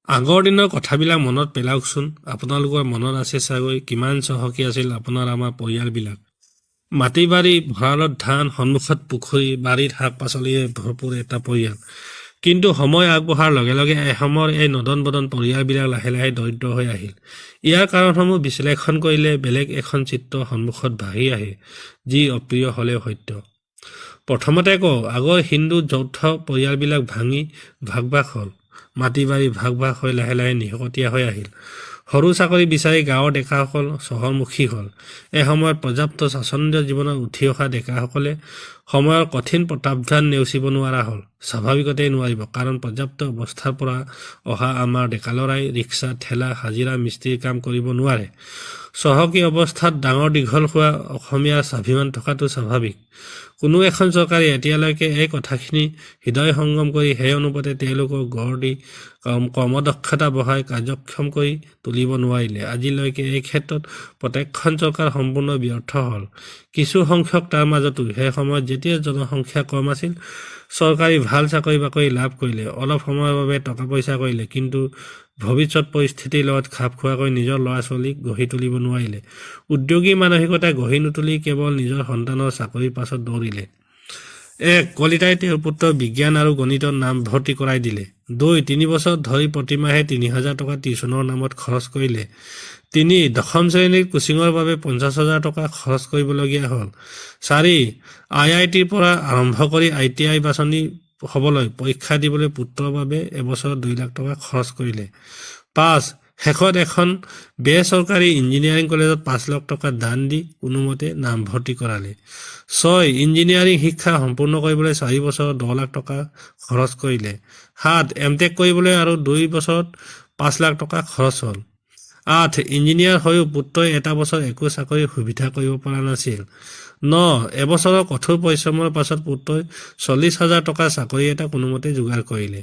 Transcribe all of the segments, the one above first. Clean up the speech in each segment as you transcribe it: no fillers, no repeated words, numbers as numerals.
আগৰ দিনৰ কথাবিলাক মনত পেলাওকচোন। আপোনালোকৰ মনত আছে চাগৈ কিমান চহকী আছিল আপোনাৰ আমাৰ পৰিয়ালবিলাক। মাটি বাৰী, ভঁৰালত ধান, সন্মুখত পুখুৰী, বাৰীত শাক পাচলিৰে ভৰপূৰ এটা পৰিয়াল। কিন্তু সময় আগবঢ়াৰ লগে লগে এসময়ৰ এই নদন বদন পৰিয়ালবিলাক লাহে লাহে দৰিদ্ৰ হৈ আহিল। ইয়াৰ কাৰণসমূহ বিশ্লেষণ কৰিলে বেলেগ এখন চিত্ৰ সন্মুখত ভাহি আহে, যি অপ্ৰিয় হ'লেও সত্য। প্ৰথমতে কওঁ, আগৰ হিন্দু যৌথ পৰিয়ালবিলাক ভাঙি ভাগ ভাগ হ'ল। মাটি বাৰী ভাগ ভাগ হৈ লাহে লাহে নিশকতীয়া হৈ আহিল। সৰু চাকৰি বিচাৰি গাঁৱৰ ডেকাসকল চহৰমুখী হ'ল। এসময়ত পৰ্যাপ্ত স্বাচ্ছন্দ্য জীৱনত উঠি অহা ডেকাসকলে সময়ৰ কঠিন প্ৰত্যাহ্বান নেওচিব নোৱাৰা হ'ল। স্বাভাৱিকতেই নোৱাৰিব, কাৰণ পৰ্যাপ্ত অৱস্থাৰ পৰা অহা আমাৰ ডেকালৰাই ৰিক্সা, ঠেলা, হাজিৰা, মিস্ত্ৰীৰ কাম কৰিব নোৱাৰে। চহকী অৱস্থাত ডাঙৰ দীঘল হোৱা অসমীয়াৰ স্বাভিমান থকাটো স্বাভাৱিক। কোনো এখন চৰকাৰে এতিয়ালৈকে এই কথাখিনি হৃদয় সংগম কৰি সেই অনুপাতে তেওঁলোকক গঢ় দি কৰ্মদক্ষতা বঢ়াই কাৰ্যক্ষম কৰি তুলিব নোৱাৰিলে। আজিলৈকে এই ক্ষেত্ৰত প্ৰত্যেকখন চৰকাৰ সম্পূৰ্ণ ব্যৰ্থ হ'ল। কিছু সংখ্যক তাৰ মাজতো সেই সময়ত যেতিয়া জনসংখ্যা কম আছিল, চৰকাৰী ভাল চাকৰি বাকৰি লাভ কৰিলে, অলপ সময়ৰ বাবে টকা পইচা কৰিলে, কিন্তু ভৱিষ্যত পৰিস্থিতিৰ লগত খাপ খোৱাকৈ নিজৰ ল'ৰা ছোৱালীক গঢ়ি তুলিব নোৱাৰিলে। উদ্যোগী মানসিকতা গঢ়ি নুতুলি কেৱল নিজৰ সন্তানৰ চাকৰিৰ পাছত দৌৰিলে। 1. কলিতাই তেওঁৰ পুত্ৰক বিজ্ঞান আৰু গণিতত নাম ভৰ্তি কৰাই দিলে। 2. 3 বছৰ ধৰি প্ৰতিমাহে 30,000 টকা টিউচনৰ নামত খৰচ কৰিলে। 3. দশম শ্ৰেণীৰ কোচিঙৰ বাবে 50,000 টকা খৰচ কৰিবলগীয়া হ'ল। 4. IITৰ পৰা আৰম্ভ কৰি ITI বাছনি হ'বলৈ পৰীক্ষা দিবলৈ পুত্ৰৰ বাবে এবছৰত 2 লাখ টকা খৰচ কৰিলে। 5. শেষত এখন বেচৰকাৰী ইঞ্জিনিয়াৰিং কলেজত 5 লাখ টকা দান দি কোনোমতে নামভৰ্তি কৰালে। 6. ইঞ্জিনিয়াৰিং শিক্ষা সম্পূৰ্ণ কৰিবলৈ 4 বছৰত 10 লাখ টকা খৰচ কৰিলে। 7. MTech কৰিবলৈ আৰু 2 বছৰত 5 লাখ টকা খৰচ হ'ল। 8. ইঞ্জিনিয়াৰ হৈও পুত্ৰই এটা বছৰ একো চাকৰিৰ সুবিধা কৰিব পৰা নাছিল। 9. এবছৰৰ কঠোৰ পৰিশ্ৰমৰ পাছত পুত্ৰই 40,000 টকাৰ চাকৰি এটা কোনোমতে যোগাৰ কৰিলে।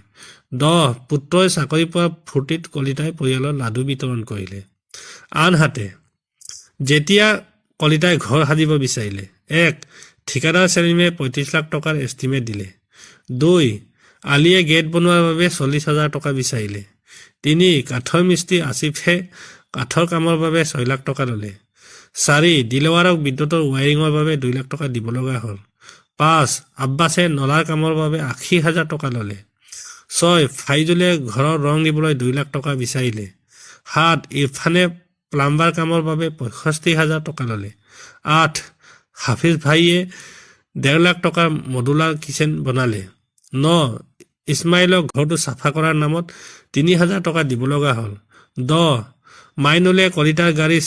10. পুত্ৰই চাকৰি পোৱা ফূৰ্তিত কলিতাই পৰিয়ালৰ লাডু বিতৰণ কৰিলে। আনহাতে যেতিয়া কলিতাই ঘৰ সাজিব বিচাৰিলে, 1. ঠিকাদাৰ চেলিমে 35 লাখ টকাৰ এষ্টিমেট দিলে। 2. আলিয়ে গেট বনোৱাৰ বাবে 40,000 টকা বিচাৰিলে। 3. কাঠৰ মিস্ত্ৰী আসিফে কাঠৰ কামৰ বাবে 6 লাখ টকা ল'লে। 4. দিলৱাৰক বিদ্যুতৰ ৱায়াৰিঙৰ বাবে 2 লাখ টকা দিব লগা হ'ল। 5. আব্বাছে নলাৰ কামৰ বাবে 80,000 টকা ল'লে। 6. ফাইজুলে ঘৰৰ ৰং দিবলৈ 2 লাখ টকা বিচাৰিলে। 7. ইৰফানে প্লাম্বাৰ কামৰ বাবে 65,000 টকা ল'লে। 8. হাফিজ ভাইয়ে 1.5 লাখ টকাৰ মডুলাৰ কিচেন বনালে। 9. ইছমাইলক ঘৰটো চাফা কৰাৰ নামত 3,000 টকা দিব লগা হ'ল। 10. মাইনুলে কলিতাৰ গাড়ী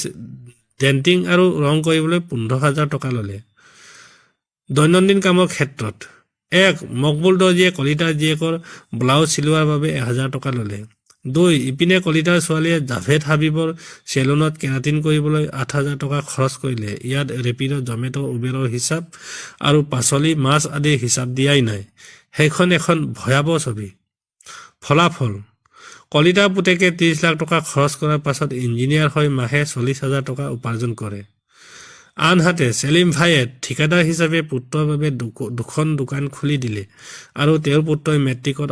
ডেণ্টিং আৰু ৰং কৰিবলৈ 15,000 টকা ল'লে। দৈনন্দিন কামৰ ক্ষেত্ৰত 1. মকবুল দৰ্জীয়ে কলিতাৰ জীয়েকৰ ব্লাউজ চিলোৱাৰ বাবে 1,000 টকা ল'লে। 2. ইপিনে কলিতাৰ ছোৱালীয়ে জাভেদ হাবিবৰ চেলুনত কেৰাটিন কৰিবলৈ 8,000 টকা খৰচ কৰিলে। ইয়াত ৰেপিড', জমেট', উবেৰৰ হিচাপ আৰু পাচলি, মাছ আদিৰ হিচাপ দিয়াই নাই। সেইখন এখন ভয়াৱহ ছবি। ফলাফল: কলিতাৰ পুতেকে 30 লাখ টকা খৰচ কৰাৰ পাছত ইঞ্জিনিয়াৰ হৈ মাহে 40,000 টকা উপাৰ্জন কৰে। আনহাতে চেলিম ভাইয়ে ঠিকাদাৰ হিচাপে পুত্ৰৰ বাবে দুখন দোকান খুলি দিলে আৰু তেওঁৰ পুত্ৰই মেট্ৰিকত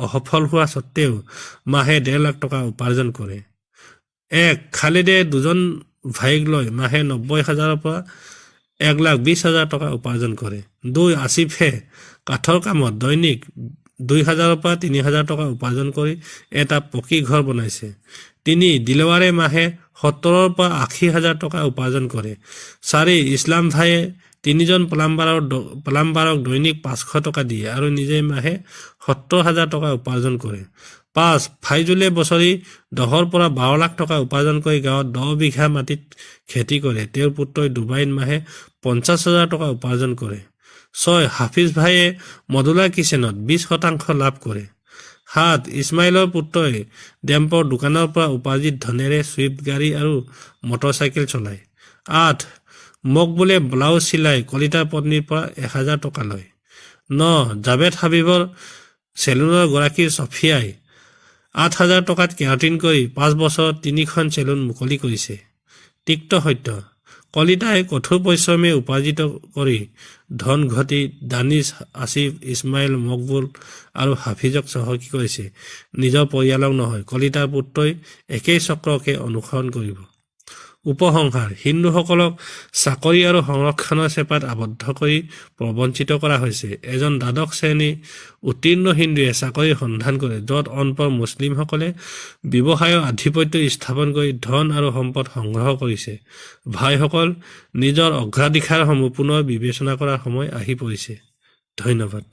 অসফল হোৱা স্বত্তেও মাহে 1.5 লাখ টকা উপাৰ্জন কৰে। 1. খালিদে 2জন ভাইক লৈ মাহে 90,000ৰ পৰা 1,20,000 টকা উপাৰ্জন কৰে। 2. আসিফে কাঠৰ কামত দৈনিক 2,000ৰ পৰা 3,000 টকা উপাৰ্জন কৰি এটা পকী ঘৰ বনাইছে। 3. দিলৱাৰে মাহে 70,000ৰ পৰা 80,000 টকা উপাৰ্জন কৰে। 4. ইছলাম ভাইয়ে 3জন প্লাম্বাৰক দৈনিক 500 টকা দিয়ে আৰু নিজে মাহে 70,000 টকা উপাৰ্জন কৰে। 5. ফাইজুলে বছৰি 10ৰ পৰা 12 লাখ টকা উপাৰ্জন কৰি গাঁৱত 10 বিঘা মাটিত খেতি কৰে। তেওঁৰ পুত্ৰই ডুবাইত মাহে 50,000 টকা উপাৰ্জন কৰে। 6. হাফিজ ভাইয়ে মডুলাৰ কিচেনত 20% লাভ কৰে। 7. ইছমাইলৰ পুত্ৰই ডেম্পৰ দোকানৰ পৰা উপাৰ্জিত ধনেৰে ছুইফ্ট গাড়ী আৰু মটৰচাইকেল চলায়। 8. মকবুলে ব্লাউজ চিলাই কলিতাৰ পত্নীৰ পৰা 1,000 টকা লয়। 9. জাভেদ হাবিবৰ চেলুনৰ গৰাকী ছফিয়াই 8,000 টকাত কেৰাটিন কৰি 5 বছৰত 3খন চেলুন মুকলি কৰিছে। তিক্ত সত্য: কলিতাই কঠোৰ পৰিশ্ৰমে উপাৰ্জিত কৰি ধন ঘটি দানিছ, আসিফ, ইছমাইল, মকবুল আৰু হাফিজক চহকী কৰিছে। নিজৰ পৰিয়ালক নহয়, কলিতাৰ পুত্ৰই একেই চক্ৰকে অনুসৰণ কৰিব। উপসংহাৰ: হিন্দুসকলক চাকৰি আৰু সংৰক্ষণৰ চেপাত আবদ্ধ কৰি প্ৰবঞ্চিত কৰা হৈছে। এজন দ্বাদশ শ্ৰেণী উত্তীৰ্ণ হিন্দুৱে চাকৰিৰ সন্ধান কৰে, য'ত অনপঢ় মুছলিমসকলে ব্যৱসায়ৰ আধিপত্য স্থাপন কৰি ধন আৰু সম্পদ সংগ্ৰহ কৰিছে। ভাইসকল, নিজৰ অগ্ৰাধিকাৰসমূহ পুনৰ বিবেচনা কৰাৰ সময় আহি পৰিছে। ধন্যবাদ।